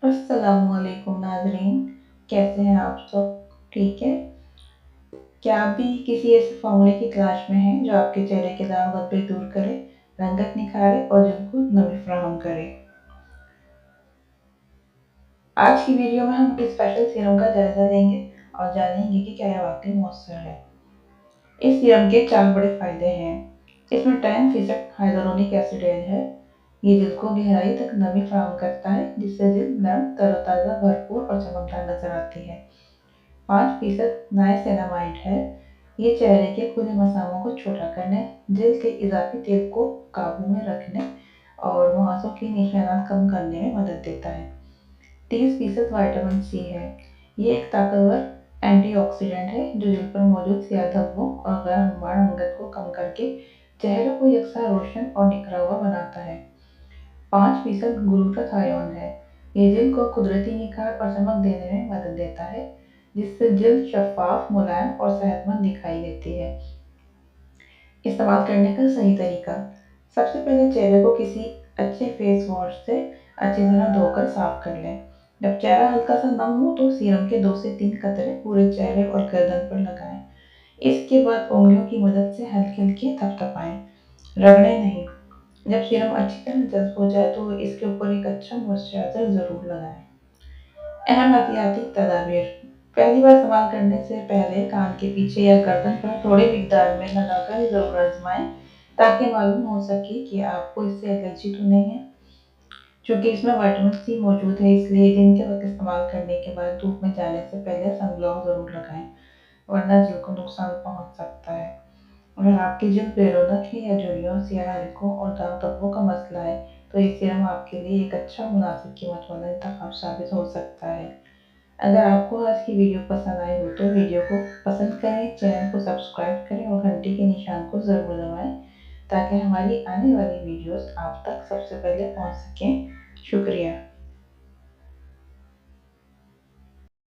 السلام علیکم ناظرین، کیسے ہیں آپ سب؟ ٹھیک ہے؟ کیا آپ بھی کسی ایسے فارمولے کی تلاش میں ہیں جو آپ کے چہرے کے داغ دھبے دور کرے، رنگت نکھارے اور جلد کو نمی فراہم کرے؟ آج کی ویڈیو میں ہم اس اسپیشل سیرم کا جائزہ لیں گے اور جانیں گے کہ کیا یہ واقعی مؤثر ہے۔ اس سیرم کے 4 بڑے فائدے ہیں۔ اس میں 10% ہائیلورونک ایسڈ ہے۔ یہ جلد کو گہرائی تک نمی فراہم کرتا ہے، جس سے جلد نرم، تر و تازہ، بھرپور اور چمکدار نظر آتی ہے۔ 5% نائسینامائڈ ہے۔ یہ چہرے کے کھلے مساموں کو چھوٹا کرنے، جلد کے اضافی تیل کو قابو میں رکھنے اور مہاسوں کی نشانات کم کرنے میں مدد دیتا ہے۔ 30% وٹامن سی ہے۔ یہ ایک طاقتور اینٹی آکسیڈنٹ ہے جو جلد پر موجود سیاہ دھبوں اور غیر ہموار رنگت کو کم کر کے چہرے کو یکساں روشن اور نکھرا ہوا بناتا ہے۔ 5% گلوٹاتھیون ہے۔ یہ جلد کو قدرتی نکھار اور چمک دینے میں مدد دیتا ہے، جس سے جلد شفاف، ملائم اور صحت مند دکھائی دیتی ہے۔ استعمال کرنے کا صحیح طریقہ: سب سے پہلے چہرے کو کسی اچھے فیس واش سے اچھی طرح دھو کر صاف کر لیں۔ جب چہرہ ہلکا سا نم ہو تو سیرم کے 2 سے 3 قطرے پورے چہرے اور گردن پر لگائیں۔ اس کے بعد انگلیوں کی مدد سے ہلکے ہلکے تھپتھپائیں، رگڑیں نہیں۔ جب سیرم اچھی طرح جذب ہو جائے تو اس کے اوپر ایک اچھا موئسچرائزر ضرور لگائیں۔ اہم احتیاطی تدابیر: پہلی بار استعمال کرنے سے پہلے کان کے پیچھے یا گردن پر تھوڑی مقدار میں لگا کر ضرور آزمائیں تاکہ معلوم ہو سکے کہ آپ کو اس سے الرجی تو نہیں ہے۔ چونکہ اس میں وٹامن سی موجود ہے، اس لیے دن کے وقت استعمال کرنے کے بعد دھوپ میں جانے سے پہلے سن گلاس ضرور لگائیں، ورنہ جلد کو نقصان پہنچ سکتا ہے۔ اگر آپ کی جلد بے رونق ہے یا جھریوں، سیاہ حلقوں اور داغ دھبوں کا مسئلہ ہے تو یہ سیرم آپ کے لیے ایک اچھا، مناسب قیمت والا انتخاب ثابت ہو سکتا ہے۔ اگر آپ کو آج کی ویڈیو پسند آئی ہو تو ویڈیو کو پسند کریں، چینل کو سبسکرائب کریں اور گھنٹی کے نشان کو ضرور دبائیں تاکہ ہماری آنے والی ویڈیوز آپ تک سب سے پہلے پہنچ سکیں۔ شکریہ۔